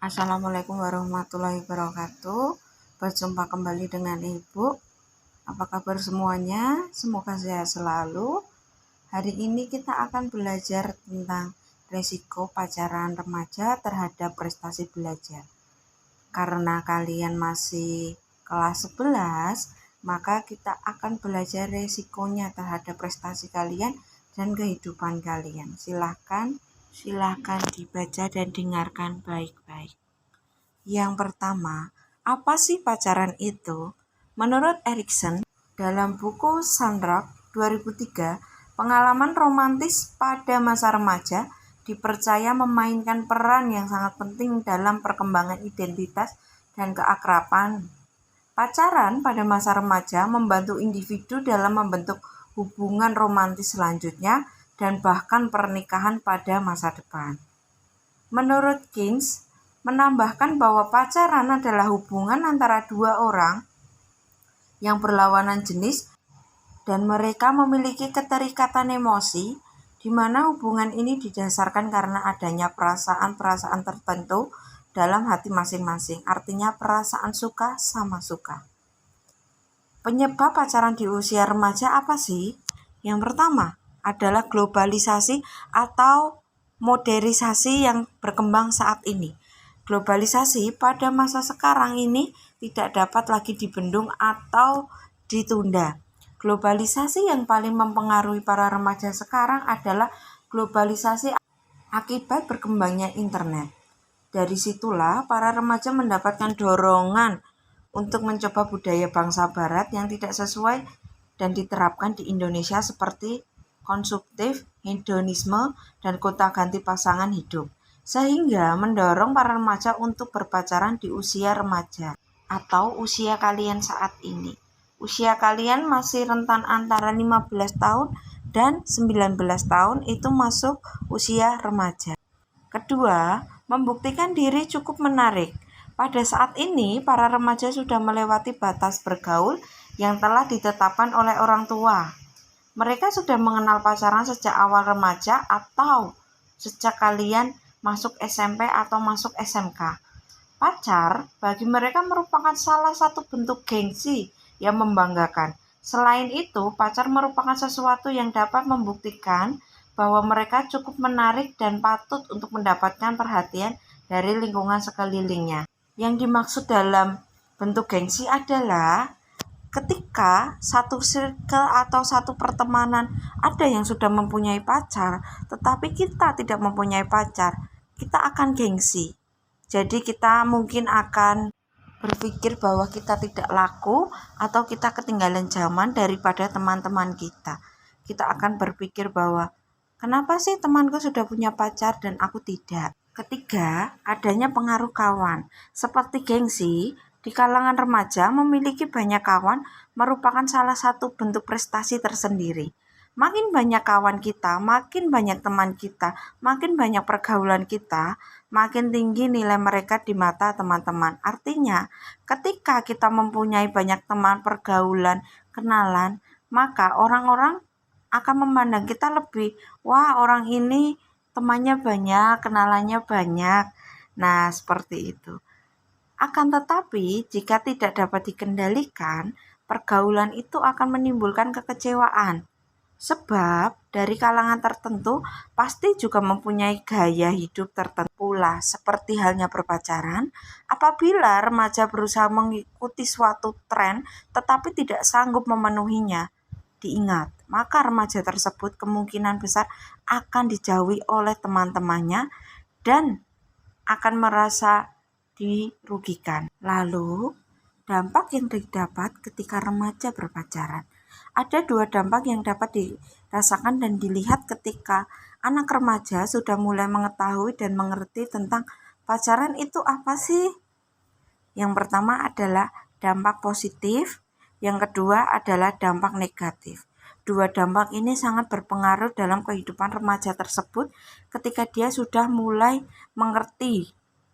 Assalamualaikum warahmatullahi wabarakatuh. Berjumpa kembali dengan Ibu. Apa kabar semuanya? Semoga sehat selalu. Hari ini kita akan belajar tentang resiko pacaran remaja terhadap prestasi belajar. Karena kalian masih kelas 11, maka kita akan belajar resikonya terhadap prestasi kalian dan kehidupan kalian. Silahkan dibaca dan dengarkan baik-baik. Yang pertama, apa sih pacaran itu? Menurut Erikson, dalam buku Sandrock 2003, pengalaman romantis pada masa remaja dipercaya memainkan peran yang sangat penting dalam perkembangan identitas dan keakraban. Pacaran pada masa remaja membantu individu dalam membentuk hubungan romantis selanjutnya dan bahkan pernikahan pada masa depan. Menurut Keynes, menambahkan bahwa pacaran adalah hubungan antara dua orang yang berlawanan jenis dan mereka memiliki keterikatan emosi, di mana hubungan ini didasarkan karena adanya perasaan-perasaan tertentu dalam hati masing-masing, artinya perasaan suka sama suka. Penyebab pacaran di usia remaja apa sih? Yang pertama adalah globalisasi atau modernisasi yang berkembang saat ini. Globalisasi pada masa sekarang ini tidak dapat lagi dibendung atau ditunda. Globalisasi yang paling mempengaruhi para remaja sekarang adalah globalisasi akibat berkembangnya internet. Dari situlah para remaja mendapatkan dorongan untuk mencoba budaya bangsa barat yang tidak sesuai dan diterapkan di Indonesia seperti konsumtif, hedonisme, dan gonta-ganti pasangan hidup, sehingga mendorong para remaja untuk berpacaran di usia remaja atau usia kalian saat ini. Usia kalian masih rentan antara 15 tahun dan 19 tahun, itu masuk usia remaja. Kedua, membuktikan diri cukup menarik. Pada saat ini, para remaja sudah melewati batas bergaul yang telah ditetapkan oleh orang tua. Mereka sudah mengenal pacaran sejak awal remaja atau sejak kalian masuk SMP atau masuk SMK. Pacar bagi mereka merupakan salah satu bentuk gengsi yang membanggakan. Selain itu, pacar merupakan sesuatu yang dapat membuktikan bahwa mereka cukup menarik dan patut untuk mendapatkan perhatian dari lingkungan sekelilingnya. Yang dimaksud dalam bentuk gengsi adalah ketika satu circle atau satu pertemanan ada yang sudah mempunyai pacar, tetapi kita tidak mempunyai pacar, kita akan gengsi. Jadi kita mungkin akan berpikir bahwa kita tidak laku atau kita ketinggalan zaman daripada teman-teman kita. Kita akan berpikir bahwa kenapa sih temanku sudah punya pacar dan aku tidak? Ketiga, adanya pengaruh kawan. Seperti gengsi, di kalangan remaja memiliki banyak kawan merupakan salah satu bentuk prestasi tersendiri. Makin banyak kawan kita, makin banyak teman kita, makin banyak pergaulan kita, makin tinggi nilai mereka di mata teman-teman. Artinya, ketika kita mempunyai banyak teman, pergaulan, kenalan, maka orang-orang akan memandang kita lebih, wah orang ini temannya banyak, kenalannya banyak. Nah, seperti itu. Akan tetapi, jika tidak dapat dikendalikan, pergaulan itu akan menimbulkan kekecewaan. Sebab dari kalangan tertentu pasti juga mempunyai gaya hidup tertentu pula, seperti halnya berpacaran. Apabila remaja berusaha mengikuti suatu tren tetapi tidak sanggup memenuhinya, diingat, maka remaja tersebut kemungkinan besar akan dijauhi oleh teman-temannya dan akan merasa dirugikan. Lalu, dampak yang didapat ketika remaja berpacaran. Ada dua dampak yang dapat dirasakan dan dilihat ketika anak remaja sudah mulai mengetahui dan mengerti tentang pacaran itu apa sih. Yang pertama adalah dampak positif, yang kedua adalah dampak negatif. Dua dampak ini sangat berpengaruh dalam kehidupan remaja tersebut ketika dia sudah mulai mengerti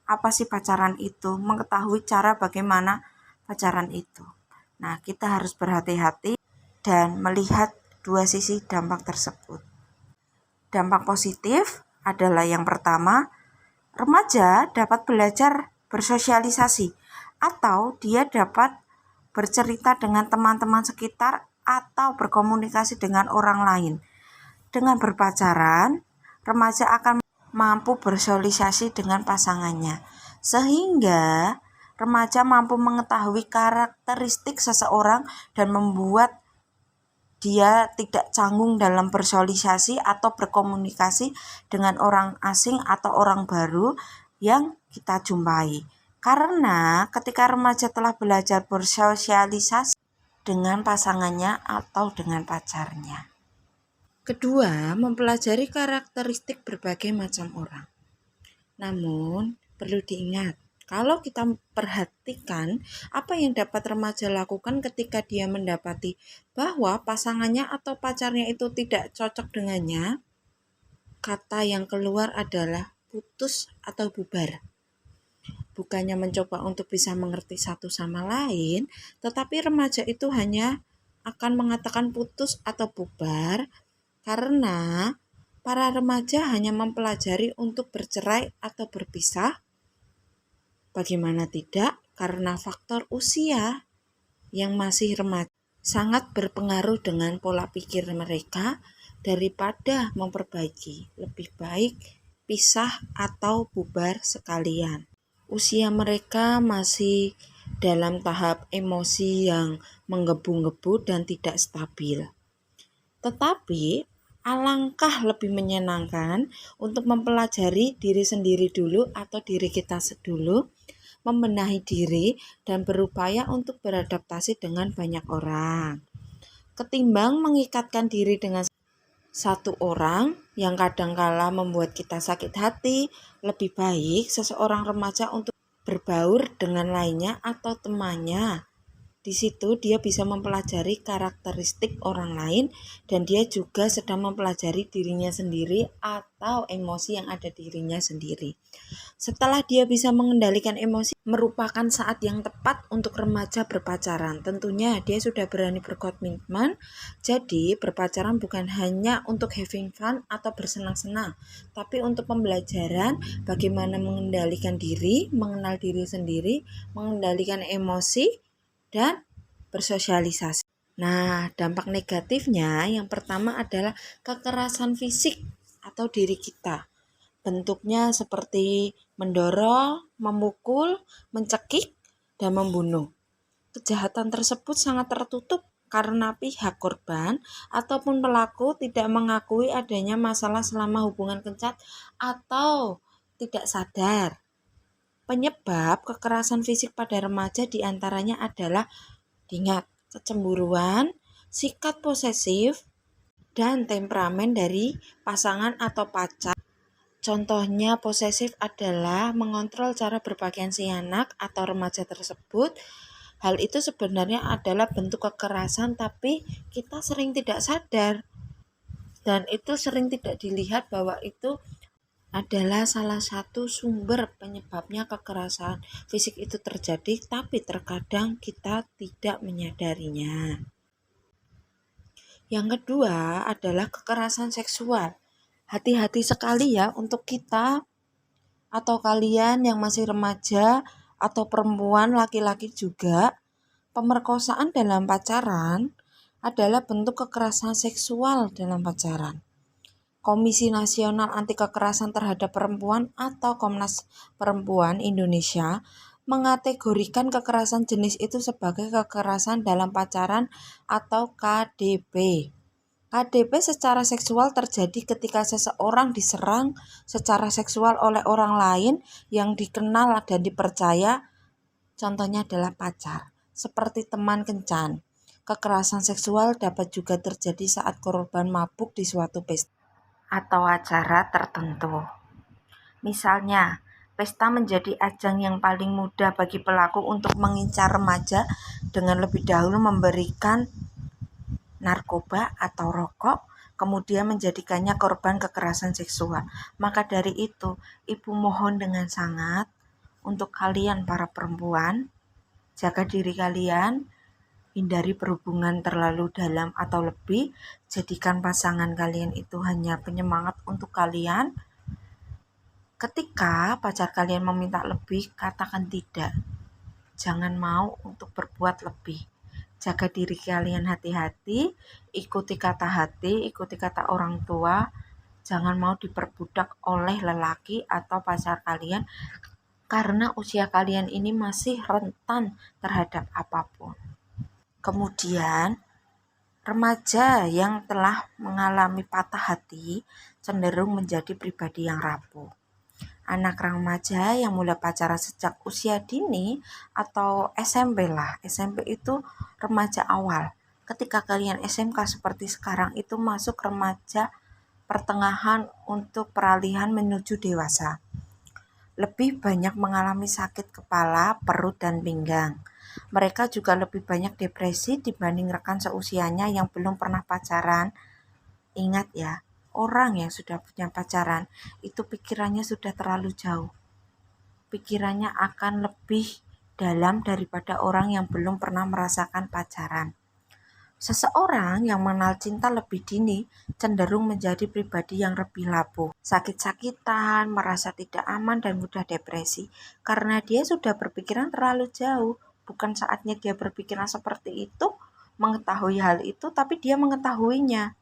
apa sih pacaran itu, mengetahui cara bagaimana pacaran itu. Nah, kita harus berhati-hati dan melihat dua sisi dampak tersebut. Dampak positif adalah yang pertama, Remaja dapat belajar bersosialisasi atau dia dapat bercerita dengan teman-teman sekitar atau berkomunikasi dengan orang lain. Dengan berpacaran, remaja akan mampu bersosialisasi dengan pasangannya, sehingga remaja mampu mengetahui karakteristik seseorang dan membuat dia tidak canggung dalam bersosialisasi atau berkomunikasi dengan orang asing atau orang baru yang kita jumpai. Karena ketika remaja telah belajar bersosialisasi dengan pasangannya atau dengan pacarnya. Kedua, mempelajari karakteristik berbagai macam orang. Namun, perlu diingat, kalau kita perhatikan apa yang dapat remaja lakukan ketika dia mendapati bahwa pasangannya atau pacarnya itu tidak cocok dengannya, kata yang keluar adalah putus atau bubar. Bukannya mencoba untuk bisa mengerti satu sama lain, tetapi remaja itu hanya akan mengatakan putus atau bubar karena para remaja hanya mempelajari untuk bercerai atau berpisah. Bagaimana tidak? Karena faktor usia yang masih remaja sangat berpengaruh dengan pola pikir mereka daripada memperbaiki. Lebih baik pisah atau bubar sekalian. Usia mereka masih dalam tahap emosi yang menggebu-gebu dan tidak stabil. Tetapi alangkah lebih menyenangkan untuk mempelajari diri sendiri dulu atau diri kita dulu, membenahi diri dan berupaya untuk beradaptasi dengan banyak orang. Ketimbang mengikatkan diri dengan satu orang yang kadangkala membuat kita sakit hati, lebih baik seseorang remaja untuk berbaur dengan lainnya atau temannya. Di situ dia bisa mempelajari karakteristik orang lain dan dia juga sedang mempelajari dirinya sendiri atau emosi yang ada di dirinya sendiri. Setelah dia bisa mengendalikan emosi, merupakan saat yang tepat untuk remaja berpacaran. Tentunya dia sudah berani berkomitmen, jadi berpacaran bukan hanya untuk having fun atau bersenang-senang, tapi untuk pembelajaran bagaimana mengendalikan diri, mengenal diri sendiri, mengendalikan emosi, dan bersosialisasi. Nah, dampak negatifnya yang pertama adalah kekerasan fisik atau diri kita. Bentuknya seperti mendorong, memukul, mencekik, dan membunuh. Kejahatan tersebut sangat tertutup karena pihak korban ataupun pelaku tidak mengakui adanya masalah selama hubungan kencat atau tidak sadar. Penyebab kekerasan fisik pada remaja diantaranya adalah kecemburuan, sikap posesif, dan temperamen dari pasangan atau pacar. Contohnya posesif adalah mengontrol cara berpakaian si anak atau remaja tersebut. Hal itu sebenarnya adalah bentuk kekerasan tapi kita sering tidak sadar. Dan itu sering tidak dilihat bahwa itu adalah salah satu sumber penyebabnya kekerasan fisik itu terjadi, tapi terkadang kita tidak menyadarinya. Yang kedua adalah kekerasan seksual. Hati-hati sekali ya untuk kita atau kalian yang masih remaja atau perempuan, laki-laki juga. Pemerkosaan dalam pacaran adalah bentuk kekerasan seksual dalam pacaran. Komisi Nasional Anti Kekerasan Terhadap Perempuan atau Komnas Perempuan Indonesia mengategorikan kekerasan jenis itu sebagai kekerasan dalam pacaran atau KDP. KDP secara seksual terjadi ketika seseorang diserang secara seksual oleh orang lain yang dikenal dan dipercaya, contohnya adalah pacar, seperti teman kencan. Kekerasan seksual dapat juga terjadi saat korban mabuk di suatu pesta atau acara tertentu. Misalnya, pesta menjadi ajang yang paling mudah bagi pelaku untuk mengincar remaja dengan lebih dahulu memberikan narkoba atau rokok, kemudian menjadikannya korban kekerasan seksual. Maka dari itu, Ibu mohon dengan sangat untuk kalian para perempuan, jaga diri kalian, hindari berhubungan terlalu dalam atau lebih, jadikan pasangan kalian itu hanya penyemangat untuk kalian. Ketika pacar kalian meminta lebih, katakan tidak. Jangan mau untuk berbuat lebih. Jaga diri kalian hati-hati, ikuti kata hati, ikuti kata orang tua. Jangan mau diperbudak oleh lelaki atau pacar kalian karena usia kalian ini masih rentan terhadap apapun. Kemudian, remaja yang telah mengalami patah hati cenderung menjadi pribadi yang rapuh. Anak remaja yang mulai pacaran sejak usia dini atau SMP lah. SMP itu remaja awal. Ketika kalian SMK seperti sekarang itu masuk remaja pertengahan untuk peralihan menuju dewasa. Lebih banyak mengalami sakit kepala, perut, dan pinggang. Mereka juga lebih banyak depresi dibanding rekan seusianya yang belum pernah pacaran. Ingat ya, orang yang sudah punya pacaran itu pikirannya sudah terlalu jauh. Pikirannya akan lebih dalam daripada orang yang belum pernah merasakan pacaran. Seseorang yang mengenal cinta lebih dini cenderung menjadi pribadi yang lebih labuh, sakit-sakitan, merasa tidak aman dan mudah depresi karena dia sudah berpikiran terlalu jauh. Bukan saatnya dia berpikiran seperti itu, mengetahui hal itu, tapi dia mengetahuinya.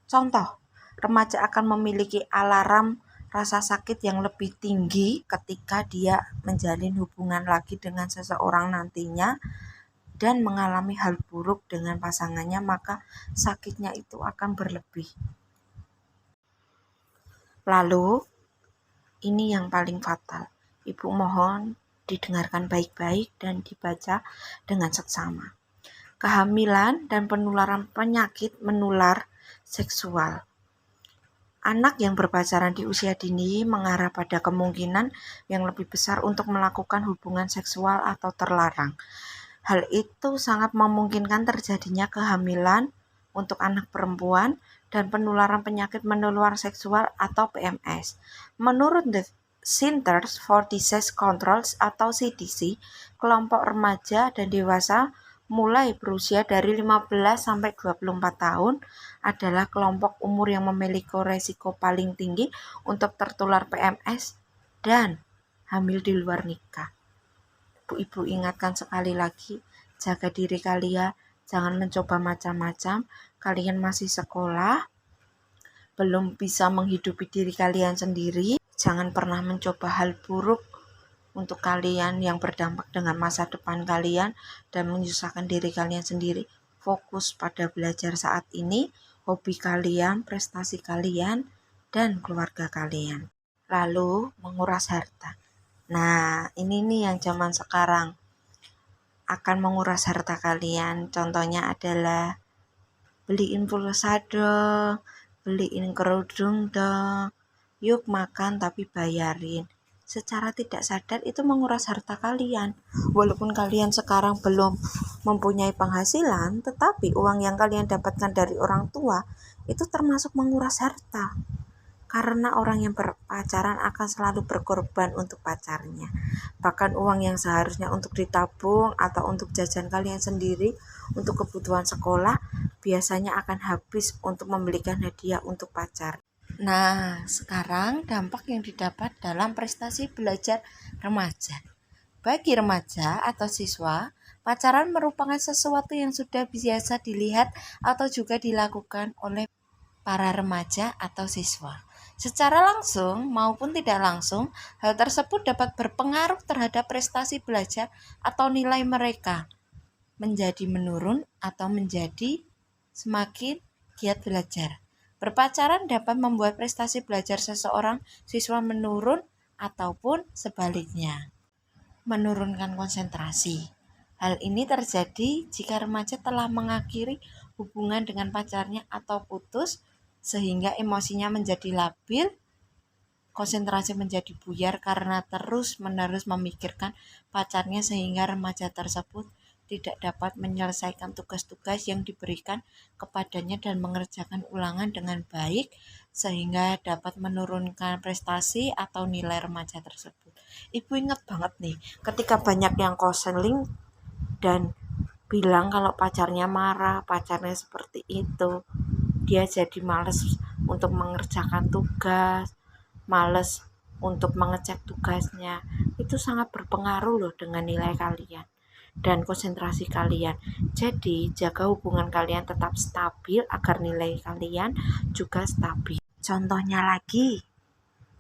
Contoh, remaja akan memiliki alarm rasa sakit yang lebih tinggi ketika dia menjalin hubungan lagi dengan seseorang nantinya dan mengalami hal buruk dengan pasangannya, maka sakitnya itu akan berlebih. Lalu, ini yang paling fatal. Ibu mohon didengarkan baik-baik dan dibaca dengan seksama. Kehamilan dan penularan penyakit menular seksual. Anak yang berpacaran di usia dini mengarah pada kemungkinan yang lebih besar untuk melakukan hubungan seksual atau terlarang. Hal itu sangat memungkinkan terjadinya kehamilan untuk anak perempuan dan penularan penyakit menular seksual atau PMS. Menurut The Centers for Disease Control atau CDC, kelompok remaja dan dewasa mulai berusia dari 15 sampai 24 tahun adalah kelompok umur yang memiliki resiko paling tinggi untuk tertular PMS dan hamil di luar nikah. Ibu ingatkan sekali lagi, jaga diri kalian, jangan mencoba macam-macam. Kalian masih sekolah, belum bisa menghidupi diri kalian sendiri. Jangan pernah mencoba hal buruk untuk kalian yang berdampak dengan masa depan kalian dan menyusahkan diri kalian sendiri. Fokus pada belajar saat ini, hobi kalian, prestasi kalian, dan keluarga kalian. Lalu menguras harta. Nah, ini nih yang zaman sekarang akan menguras harta kalian. Contohnya adalah beliin pulsa dong, beliin kerudung dong, yuk makan tapi bayarin. Secara tidak sadar itu menguras harta kalian. Walaupun kalian sekarang belum mempunyai penghasilan, tetapi uang yang kalian dapatkan dari orang tua itu termasuk menguras harta. Karena orang yang berpacaran akan selalu berkorban untuk pacarnya. Bahkan uang yang seharusnya untuk ditabung atau untuk jajan kalian sendiri, untuk kebutuhan sekolah, biasanya akan habis untuk membelikan hadiah untuk pacar. Nah, sekarang dampak yang didapat dalam prestasi belajar remaja. Bagi remaja atau siswa, pacaran merupakan sesuatu yang sudah biasa dilihat atau juga dilakukan oleh para remaja atau siswa. Secara langsung maupun tidak langsung, hal tersebut dapat berpengaruh terhadap prestasi belajar atau nilai mereka menjadi menurun atau menjadi semakin giat belajar. Berpacaran dapat membuat prestasi belajar seseorang siswa menurun ataupun sebaliknya, menurunkan konsentrasi. Hal ini terjadi jika remaja telah mengakhiri hubungan dengan pacarnya atau putus, sehingga emosinya menjadi labil, konsentrasi menjadi buyar karena terus-menerus memikirkan pacarnya sehingga remaja tersebut tidak dapat menyelesaikan tugas-tugas yang diberikan kepadanya dan mengerjakan ulangan dengan baik sehingga dapat menurunkan prestasi atau nilai remaja tersebut. Ibu ingat banget nih, ketika banyak yang konseling dan bilang kalau pacarnya marah, pacarnya seperti itu, dia jadi males untuk mengerjakan tugas, males untuk mengecek tugasnya, itu sangat berpengaruh loh dengan nilai kalian dan konsentrasi kalian. Jadi, jaga hubungan kalian tetap stabil agar nilai kalian juga stabil. Contohnya lagi,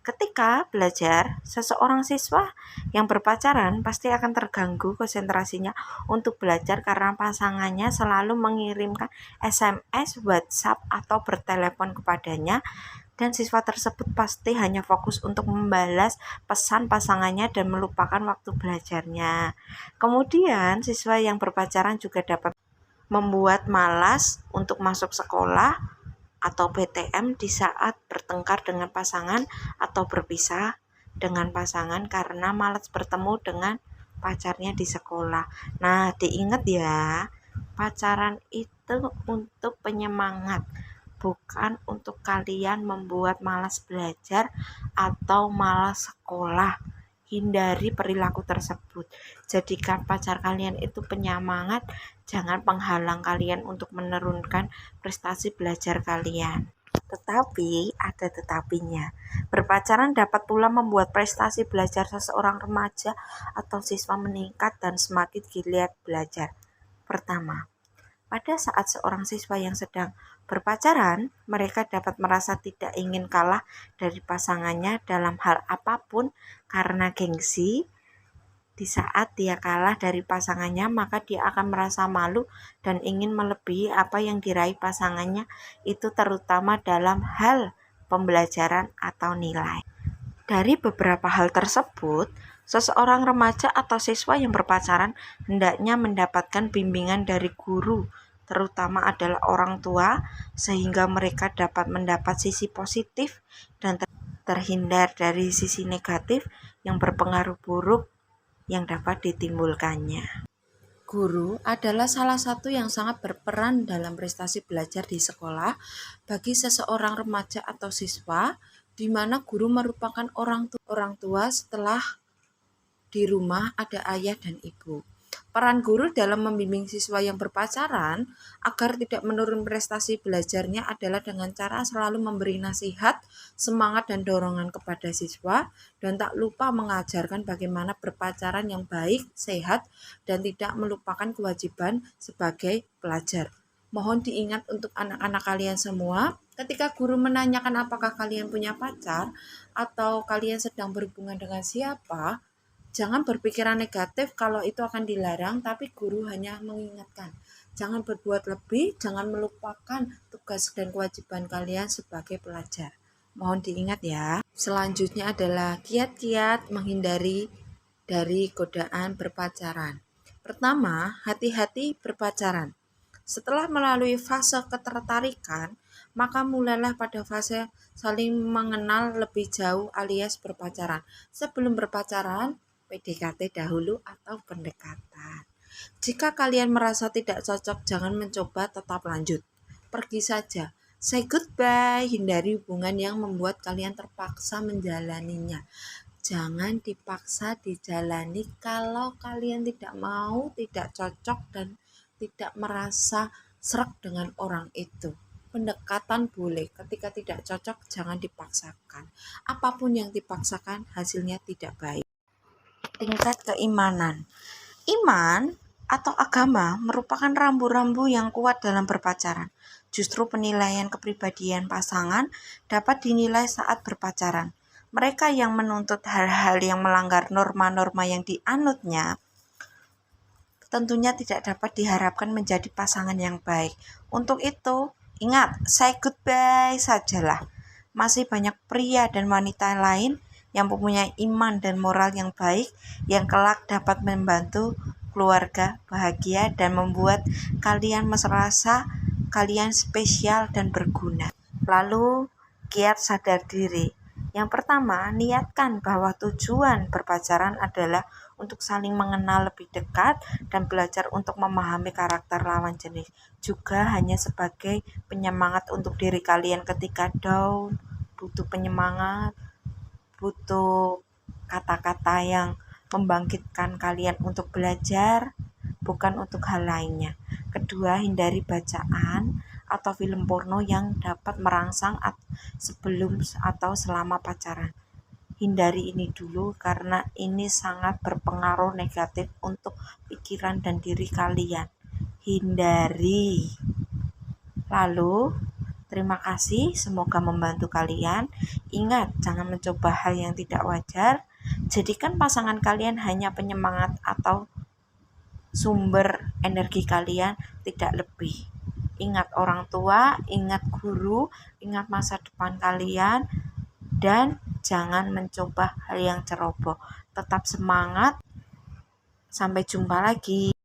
ketika belajar, seseorang siswa yang berpacaran pasti akan terganggu konsentrasinya untuk belajar karena pasangannya selalu mengirimkan SMS, WhatsApp, atau bertelepon kepadanya, dan siswa tersebut pasti hanya fokus untuk membalas pesan pasangannya dan melupakan waktu belajarnya. Kemudian, siswa yang berpacaran juga dapat membuat malas untuk masuk sekolah atau PTM di saat bertengkar dengan pasangan atau berpisah dengan pasangan karena malas bertemu dengan pacarnya di sekolah. Nah, diingat ya, pacaran itu untuk penyemangat, bukan untuk kalian membuat malas belajar atau malas sekolah. Hindari perilaku tersebut. Jadikan pacar kalian itu penyemangat, jangan penghalang kalian untuk menurunkan prestasi belajar kalian. Tetapi ada tetapinya. Berpacaran dapat pula membuat prestasi belajar seseorang remaja atau siswa meningkat dan semakin giat belajar. Pertama, pada saat seorang siswa yang sedang berpacaran, mereka dapat merasa tidak ingin kalah dari pasangannya dalam hal apapun karena gengsi. Di saat dia kalah dari pasangannya, maka dia akan merasa malu dan ingin melebihi apa yang diraih pasangannya, itu terutama dalam hal pembelajaran atau nilai. Dari beberapa hal tersebut, seseorang remaja atau siswa yang berpacaran hendaknya mendapatkan bimbingan dari guru, terutama adalah orang tua, sehingga mereka dapat mendapat sisi positif dan terhindar dari sisi negatif yang berpengaruh buruk yang dapat ditimbulkannya. Guru adalah salah satu yang sangat berperan dalam prestasi belajar di sekolah bagi seseorang remaja atau siswa, di mana guru merupakan orang tua setelah di rumah ada ayah dan ibu. Peran guru dalam membimbing siswa yang berpacaran agar tidak menurun prestasi belajarnya adalah dengan cara selalu memberi nasihat, semangat, dan dorongan kepada siswa, dan tak lupa mengajarkan bagaimana berpacaran yang baik, sehat, dan tidak melupakan kewajiban sebagai pelajar. Mohon diingat untuk anak-anak kalian semua, ketika guru menanyakan apakah kalian punya pacar atau kalian sedang berhubungan dengan siapa, jangan berpikiran negatif kalau itu akan dilarang, tapi guru hanya mengingatkan. Jangan berbuat lebih, jangan melupakan tugas dan kewajiban kalian sebagai pelajar. Mohon diingat ya. Selanjutnya adalah kiat-kiat menghindari dari godaan berpacaran. Pertama, hati-hati berpacaran. Setelah melalui fase ketertarikan, maka mulailah pada fase saling mengenal lebih jauh alias berpacaran. Sebelum berpacaran, PDKT dahulu atau pendekatan. Jika kalian merasa tidak cocok, jangan mencoba, tetap lanjut. Pergi saja. Say goodbye, hindari hubungan yang membuat kalian terpaksa menjalaninya. Jangan dipaksa dijalani kalau kalian tidak mau, tidak cocok, dan tidak merasa serak dengan orang itu. Pendekatan boleh, ketika tidak cocok jangan dipaksakan. Apapun yang dipaksakan hasilnya tidak baik. Tingkat keimanan. Iman atau agama merupakan rambu-rambu yang kuat dalam berpacaran. Justru penilaian kepribadian pasangan dapat dinilai saat berpacaran. Mereka yang menuntut hal-hal yang melanggar norma-norma yang dianutnya tentunya tidak dapat diharapkan menjadi pasangan yang baik. Untuk itu, ingat, say goodbye sajalah. Masih banyak pria dan wanita lain yang mempunyai iman dan moral yang baik, yang kelak dapat membantu keluarga bahagia dan membuat kalian merasa kalian spesial dan berguna. Lalu, kiat sadar diri. Yang pertama, niatkan bahwa tujuan berpacaran adalah untuk saling mengenal lebih dekat dan belajar untuk memahami karakter lawan jenis. Juga hanya sebagai penyemangat untuk diri kalian ketika down, butuh penyemangat, butuh kata-kata yang membangkitkan kalian untuk belajar, bukan untuk hal lainnya. Kedua, hindari bacaan atau film porno yang dapat merangsang sebelum atau selama pacaran. hindari ini dulu karena ini sangat berpengaruh negatif untuk pikiran dan diri kalian. Hindari. Lalu, terima kasih, semoga membantu kalian. Ingat, jangan mencoba hal yang tidak wajar. Jadikan pasangan kalian hanya penyemangat atau sumber energi kalian, tidak lebih. Ingat orang tua, ingat guru, ingat masa depan kalian, dan jangan mencoba hal yang ceroboh. Tetap semangat. Sampai jumpa lagi.